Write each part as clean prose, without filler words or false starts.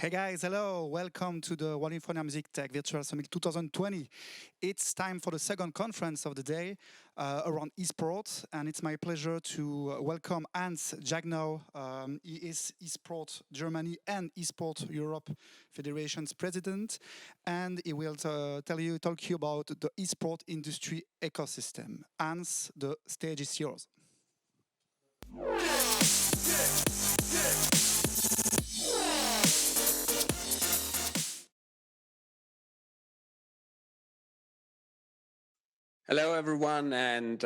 Hey guys, hello. Welcome to the Wallifornia MusicTech Virtual Summit 2020. It's time for the second conference of the day around esports, and it's my pleasure to welcome Hans Jagnow. He is Esports Germany and Esports Europe Federation's president, and he will talk you about the esport industry ecosystem. Hans, the stage is yours. Hello, everyone, and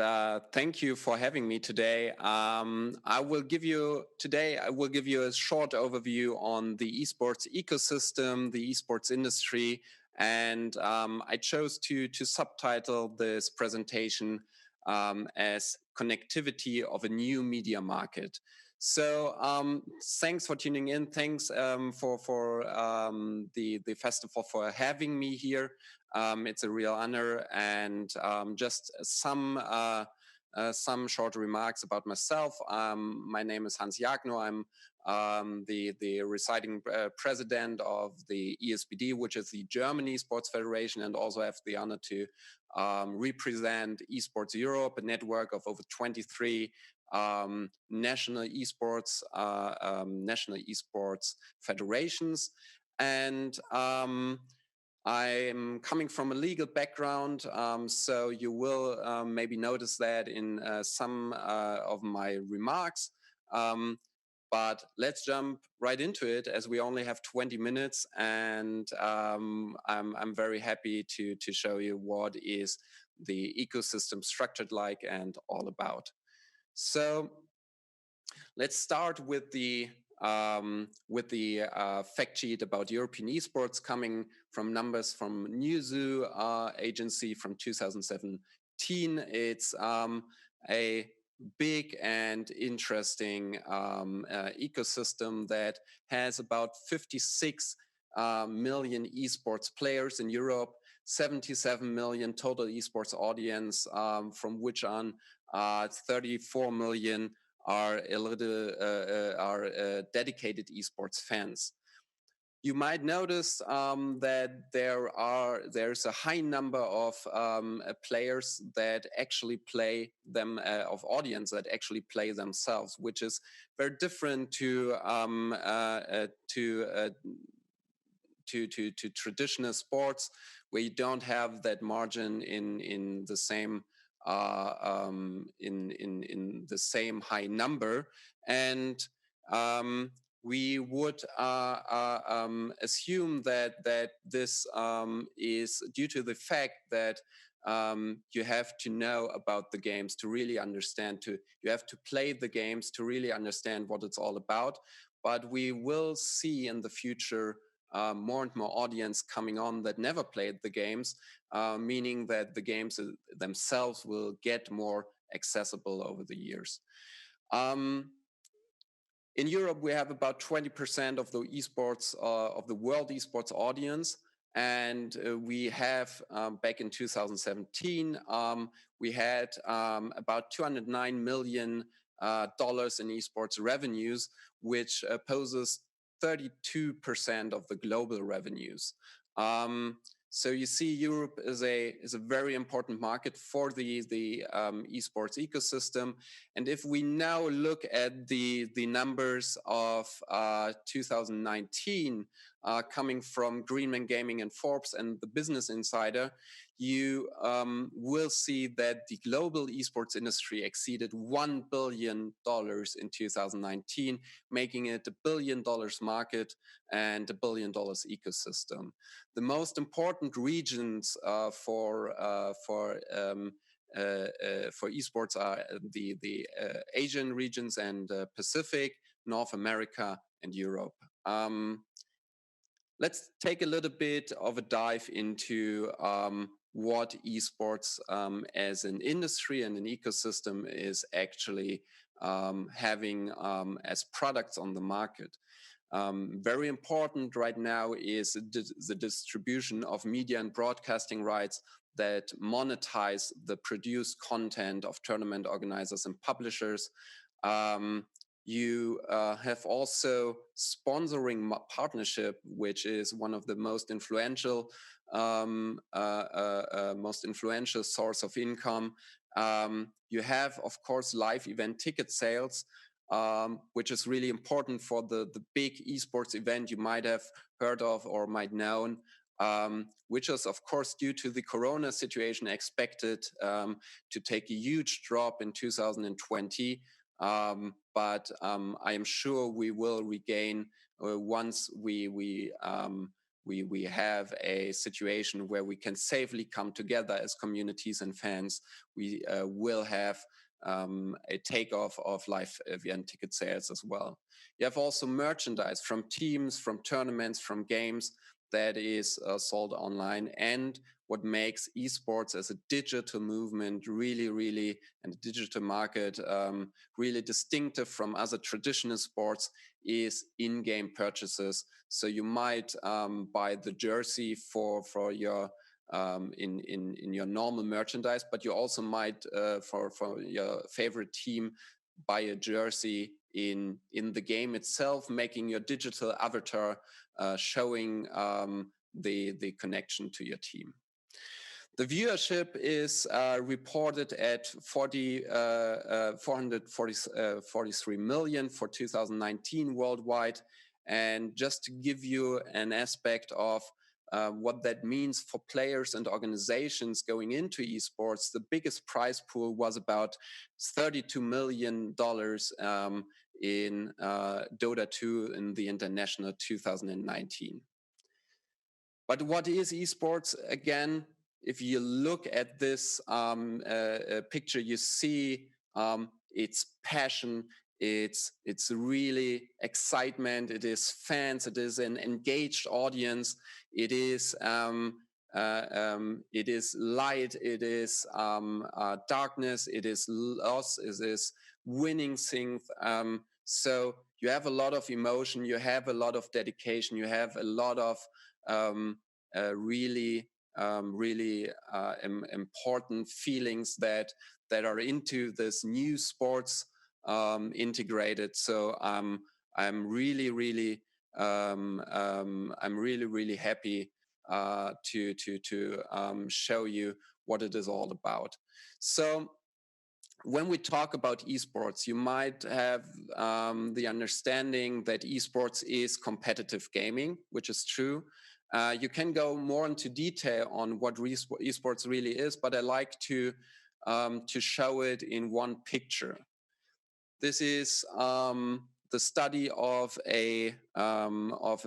thank you for having me today. I will give you a short overview on the esports ecosystem, the esports industry, and I chose to subtitle this presentation as "Connectivity of a New Media Market." So thanks for tuning in. Thanks for the festival for having me here. It's a real honor, and just some short remarks about myself. My name is Hans Jagnow. I'm the residing president of the ESBD, which is the German Esports Federation, and also have the honor to represent Esports Europe, a network of over 23 national esports federations, and I'm coming from a legal background, so you will maybe notice that in some of my remarks. But let's jump right into it, as we only have 20 minutes, and I'm very happy to show you what is the ecosystem structured like and all about. So let's start with the fact sheet about European esports, coming from numbers from Newzoo agency from 2017. It's a big and interesting ecosystem that has about 56 million esports players in Europe, 77 million total esports audience, from which on 34 million are dedicated esports fans. You might notice that there's a high number of players that actually play them, of audience that actually play themselves, which is very different to traditional sports, where you don't have that margin in the same in the same high number, and we would assume that this is due to the fact that you have to know about the games to really understand. You have to play the games to really understand what it's all about. But we will see in the future more and more audience coming on that never played the games, meaning that the games themselves will get more accessible over the years. In Europe, we have about 20% of the esports, of the world esports audience. And we have, back in 2017, we had about $209 million in esports revenues, which poses 32% of the global revenues. So you see, Europe is a very important market for the esports ecosystem. And if we now look at the numbers of 2019, coming from Greenman Gaming and Forbes and the Business Insider, you will see that the global esports industry exceeded $1 billion in 2019, making it $1 billion market and $1 billion ecosystem. The most important regions for esports are the Asian regions and Pacific, North America, and Europe. Let's take a little bit of a dive into what esports as an industry and an ecosystem is actually having as products on the market. Very important right now is the distribution of media and broadcasting rights that monetize the produced content of tournament organizers and publishers. You have also sponsoring partnership, which is one of the most influential source of income. You have, of course, live event ticket sales, which is really important for the big esports event you might have heard of or might know, which is, of course, due to the corona situation expected to take a huge drop in 2020. But I am sure we will regain once we have a situation where we can safely come together as communities and fans. We will have a takeoff of live event ticket sales as well. You have also merchandise from teams, from tournaments, from games that is sold online, and what makes esports as a digital movement really, and a digital market really distinctive from other traditional sports is in-game purchases. So you might buy the jersey for your in your normal merchandise, but you also might for your favorite team buy a jersey in the game itself, making your digital avatar showing the connection to your team. The viewership is reported at 443 million for 2019 worldwide. And just to give you an aspect of what that means for players and organizations going into esports, the biggest prize pool was about $32 million in Dota 2 in the International 2019. But what is esports? Again, if you look at this picture, you see it's passion, it's really excitement, it is fans, it is an engaged audience, it is light, it is darkness, it is loss, it is winning things. So you have a lot of emotion, you have a lot of dedication, you have a lot of really important feelings that are into this new sports integrated. So I'm really happy to show you what it is all about. So when we talk about esports, you might have the understanding that esports is competitive gaming, which is true. You can go more into detail on what esports really is, but I like to show it in one picture. This is the study of a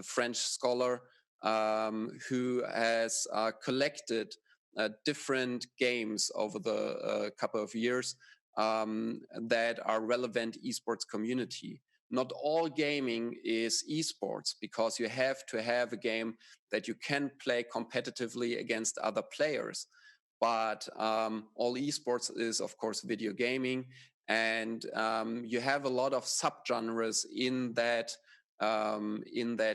French scholar who has collected different games over the couple of years that are relevant esports community. Not all gaming is esports, because you have to have a game that you can play competitively against other players. But all esports is, of course, video gaming, and you have a lot of subgenres in that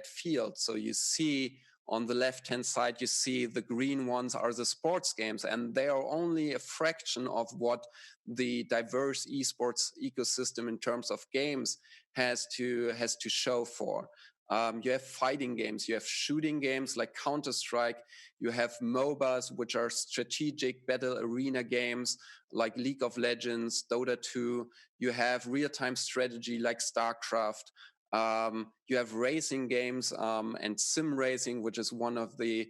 field. So you see on the left-hand side, you see the green ones are the sports games, and they are only a fraction of what the diverse esports ecosystem in terms of games has to show for. You have fighting games, you have shooting games like Counter-Strike, you have MOBAs, which are strategic battle arena games like League of Legends, Dota 2, you have real-time strategy like StarCraft, You have racing games and sim racing, which is one of the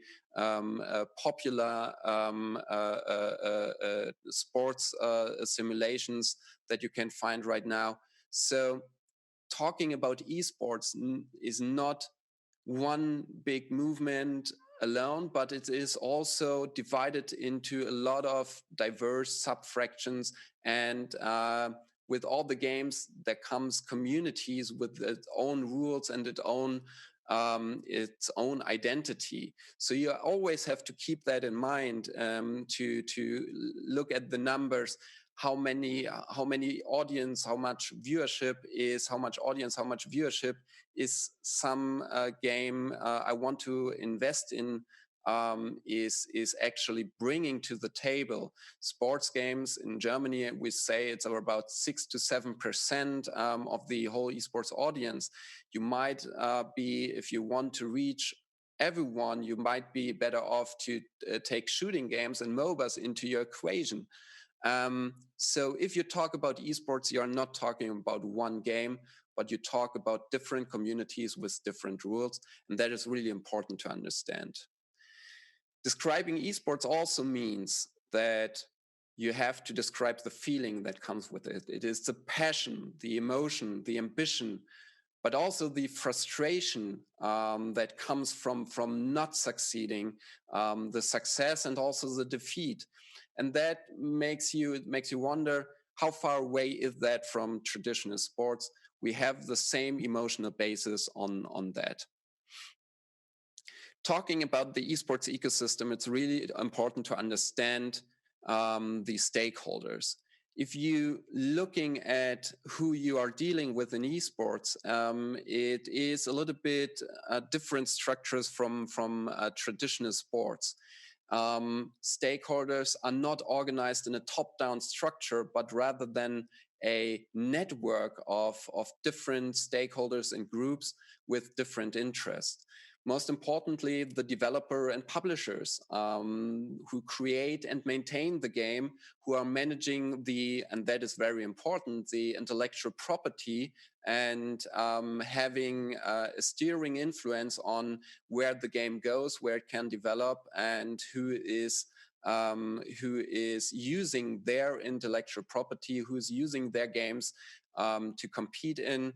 popular sports simulations that you can find right now. So talking about esports is not one big movement alone, but it is also divided into a lot of diverse sub-fractions. And with all the games, there comes communities with its own rules and its own identity. So you always have to keep that in mind to look at the numbers. How many audience, how much viewership is, how much audience, how much viewership is some game I want to invest in is actually bringing to the table. Sports games in Germany, we say it's about 6 to 7% of the whole esports audience. You might be, if you want to reach everyone, you might be better off to take shooting games and MOBAs into your equation. So if you talk about esports, you're not talking about one game, but you talk about different communities with different rules, and that is really important to understand. Describing esports also means that you have to describe the feeling that comes with it. It is the passion, the emotion, the ambition, but also the frustration that comes from not succeeding, the success and also the defeat. And that makes you wonder, how far away is that from traditional sports? We have the same emotional basis on that. Talking about the esports ecosystem, it's really important to understand the stakeholders. If you looking at who you are dealing with in esports, it is a little bit different structures from traditional sports. Stakeholders are not organized in a top-down structure, but rather than a network of different stakeholders and groups with different interests. Most importantly, the developer and publishers who create and maintain the game, who are managing and that is very important, the intellectual property and having a steering influence on where the game goes, where it can develop, and who is using their intellectual property, who's using their games to compete in,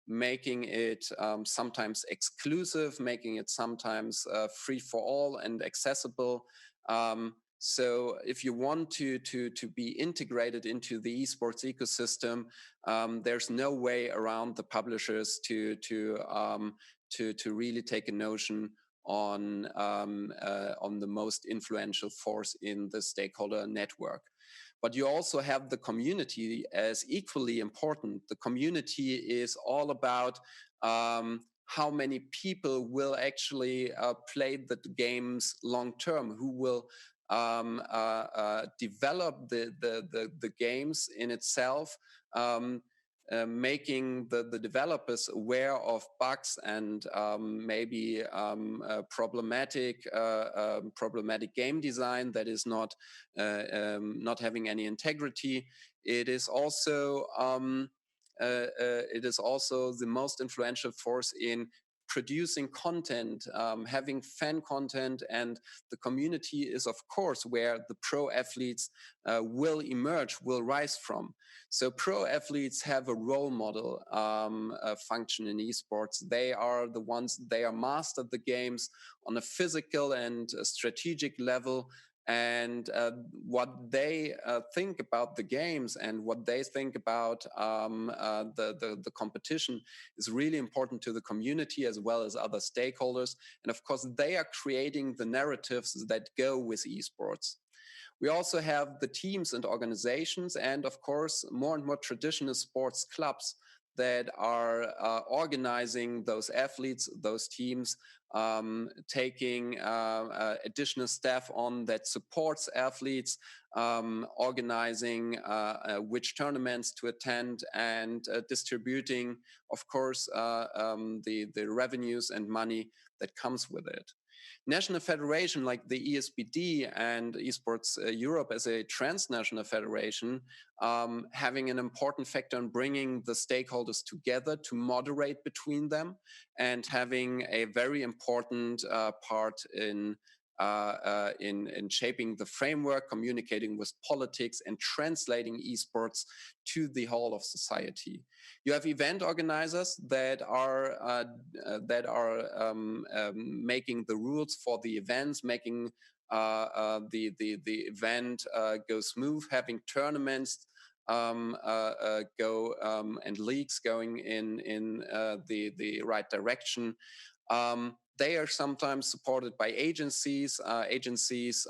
making it sometimes exclusive, making it sometimes free for all and accessible. So if you want to be integrated into the esports ecosystem, there's no way around the publishers to really take a notion on the most influential force in the stakeholder network. But you also have the community as equally important. The community is all about how many people will actually play the games long term, who will develop the games in itself, making the developers aware of bugs and maybe problematic game design that is not having any integrity. It is also the most influential force in producing content, having fan content, and the community is, of course, where the pro athletes will emerge, will rise from. So pro athletes have a role model function in esports. They are the ones, they are mastered the games on a physical and a strategic level. And what they think about the games and what they think about the competition is really important to the community as well as other stakeholders. And of course, they are creating the narratives that go with esports. We also have the teams and organizations, and of course, more and more traditional sports clubs that are organizing those athletes, those teams, taking additional staff on that supports athletes, organizing which tournaments to attend, and distributing, of course, the revenues and money that comes with it. National federation like the ESBD and Esports Europe as a transnational federation, having an important factor in bringing the stakeholders together to moderate between them, and having a very important part in shaping the framework, communicating with politics, and translating esports to the whole of society. You have event organizers that are making the rules for the events, making the event go smooth, having tournaments go and leagues going in the right direction. They are sometimes supported by agencies. Agencies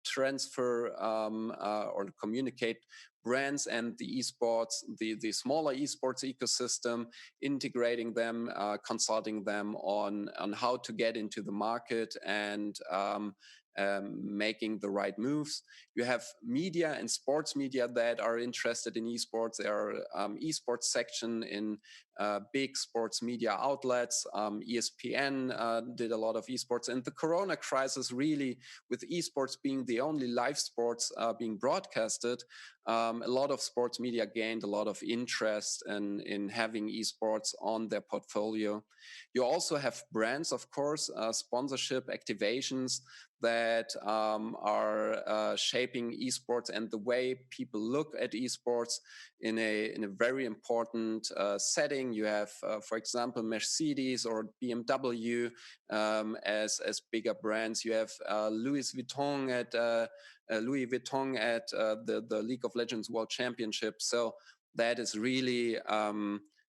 transfer or communicate brands and the esports, the smaller esports ecosystem, integrating them, consulting them on how to get into the market and making the right moves. You have media and sports media that are interested in esports. There are esports section in big sports media outlets. ESPN did a lot of esports, and the Corona crisis really, with esports being the only live sports being broadcasted, a lot of sports media gained a lot of interest in having esports on their portfolio. You also have brands, of course, sponsorship activations that are shaping esports and the way people look at esports in a very important setting. You have, for example, Mercedes or BMW as bigger brands. You have Louis Vuitton at the League of Legends World Championship. So that is really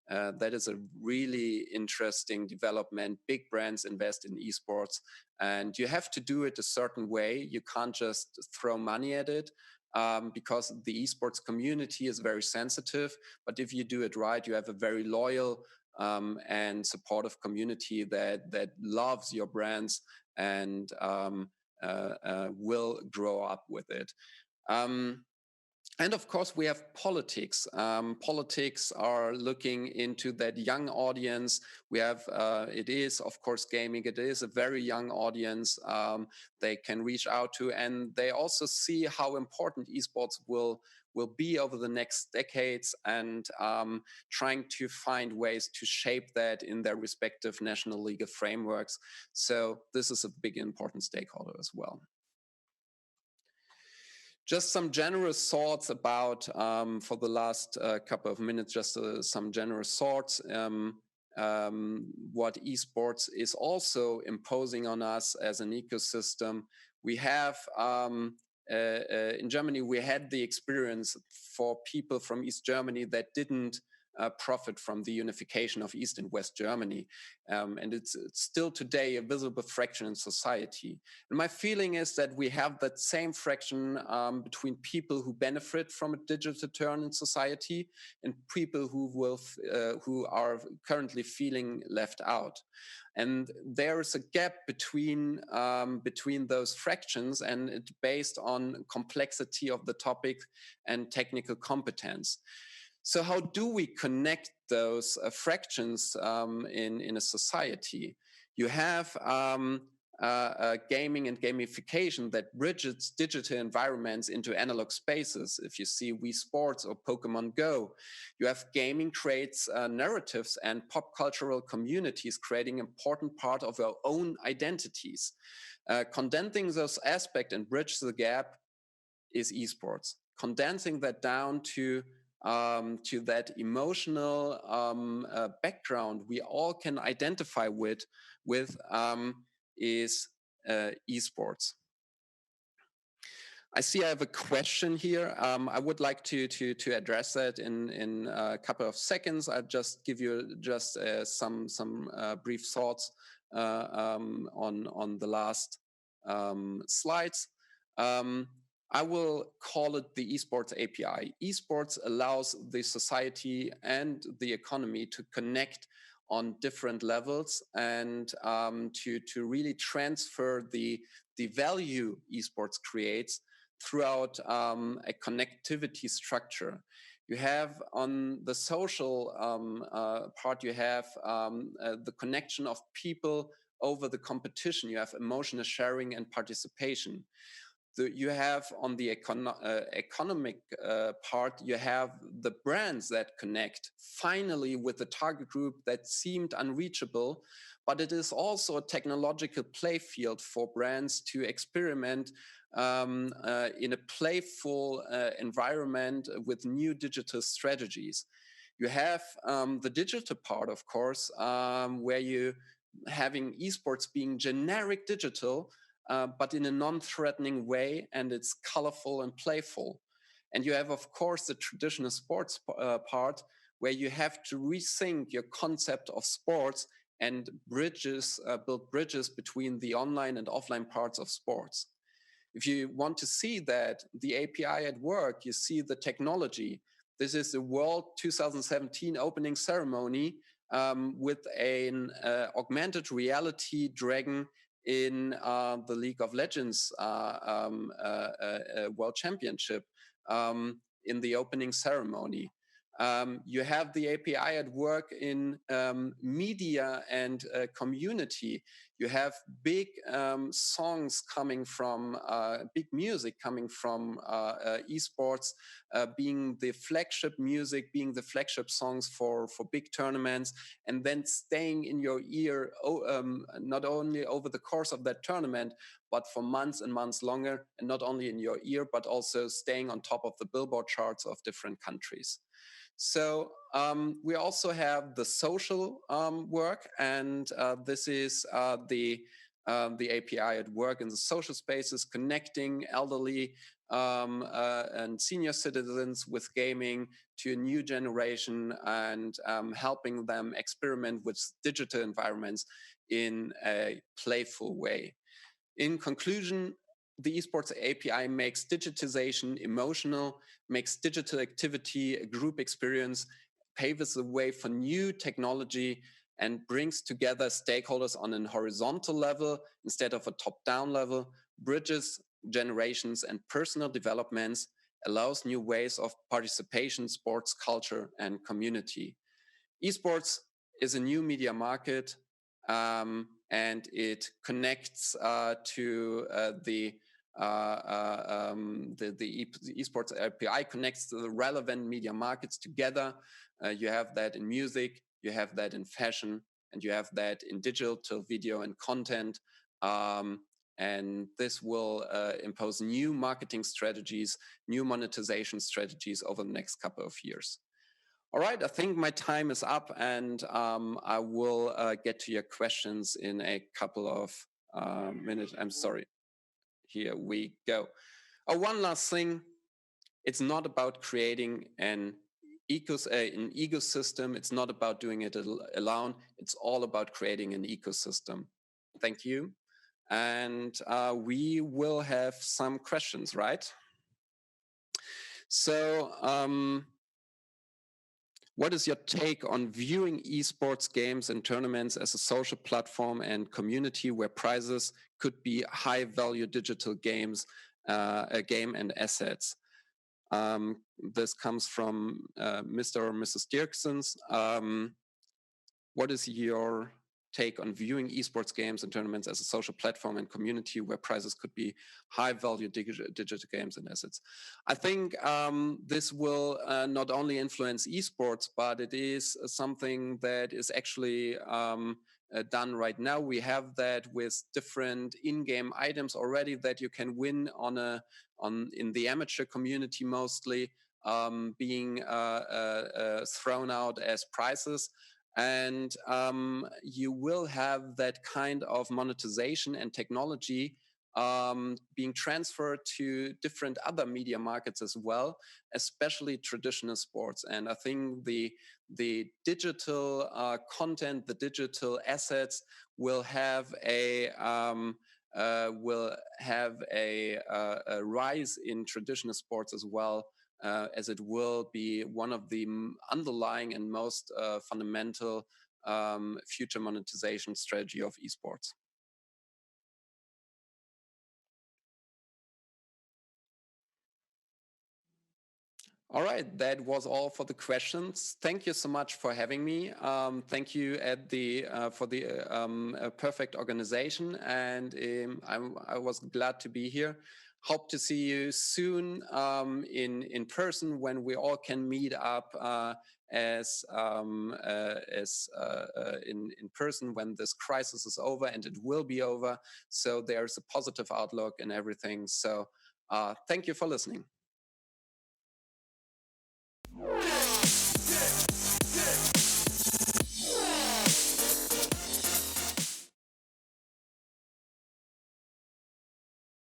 that is a really interesting development. Big brands invest in esports, and you have to do it a certain way. You can't just throw money at it. Because the esports community is very sensitive, but if you do it right, you have a very loyal and supportive community that loves your brands and will grow up with it. And of course, we have politics. Politics are looking into that young audience. We have, it is, of course, gaming. It is a very young audience they can reach out to. And they also see how important esports will be over the next decades, and trying to find ways to shape that in their respective national legal frameworks. So this is a big, important stakeholder as well. Just some generous thoughts about, for the last couple of minutes, just some generous thoughts. What esports is also imposing on us as an ecosystem. We have, in Germany, we had the experience for people from East Germany that didn't profit from the unification of East and West Germany. And it's still today a visible fraction in society. And my feeling is that we have that same fraction between people who benefit from a digital turn in society and people who are currently feeling left out. And there is a gap between those fractions, and it's based on complexity of the topic and technical competence. So how do we connect those fractions in a society? You have gaming and gamification that bridges digital environments into analog spaces. If you see Wii Sports or Pokemon Go, you have gaming creates narratives and pop cultural communities, creating an important part of our own identities. Condensing those aspects and bridge the gap is esports. Condensing that down to that emotional background we all can identify with is esports. I see I have a question here. I would like to address that in a couple of seconds. I'll just give you just some brief thoughts on the last slides. I will call it the esports API. Esports allows the society and the economy to connect on different levels and to really transfer the value esports creates throughout a connectivity structure. You have on the social part, you have the connection of people over the competition. You have emotional sharing and participation. You have on the economic part, you have the brands that connect finally with the target group that seemed unreachable, but it is also a technological play field for brands to experiment in a playful environment with new digital strategies. You have the digital part, of course, where you having esports being generic digital, but in a non-threatening way, and it's colorful and playful. And you have, of course, the traditional sports part, where you have to rethink your concept of sports and build bridges between the online and offline parts of sports. If you want to see that, the API at work, you see the technology. This is the World 2017 opening ceremony with an augmented reality dragon in the League of Legends World Championship in the opening ceremony. You have the API at work in media and community. You have big songs coming from, big music coming from esports, being the flagship music, being the flagship songs for big tournaments, and then staying in your ear, not only over the course of that tournament, but for months and months longer, and not only in your ear, but also staying on top of the Billboard charts of different countries. So we also have the social work, and this is the API at work in the social spaces, connecting elderly and senior citizens with gaming to a new generation, and helping them experiment with digital environments in a playful way. In conclusion, the esports API makes digitization emotional, makes digital activity a group experience, paves the way for new technology, and brings together stakeholders on a horizontal level instead of a top-down level, bridges generations and personal developments, allows new ways of participation, sports, culture, and community. Esports is a new media market, and it connects to the esports API connects to the relevant media markets together. You have that in music, you have that in fashion, and you have that in digital video and content. And this will impose new marketing strategies, new monetization strategies over the next couple of years. All right, I think my time is up, and I will get to your questions in a couple of minutes. I'm sorry. Here we go. Oh, one last thing. It's not about creating an ecosystem. It's not about doing it alone. It's all about creating an ecosystem. Thank you. And we will have some questions, right? So, what is your take on viewing esports games and tournaments as a social platform and community where prizes could be high-value digital games, a game and assets? This comes from Mr. or Mrs. Dirksens. What is your take on viewing esports games and tournaments as a social platform and community where prizes could be high-value digital games and assets? I think this will not only influence esports, but it is something that is actually done right now. We have that with different in-game items already that you can win in the amateur community, mostly being thrown out as prizes. And you will have that kind of monetization and technology being transferred to different other media markets as well, especially traditional sports. And I think the digital content, the digital assets will have a rise in traditional sports as well, as it will be one of the underlying and most fundamental future monetization strategy of esports. All right, that was all for the questions. Thank you so much for having me. Thank you for the perfect organization, and I was glad to be here. Hope to see you soon in person when we all can meet up as in person when this crisis is over, and it will be over. So there's a positive outlook and everything. So thank you for listening.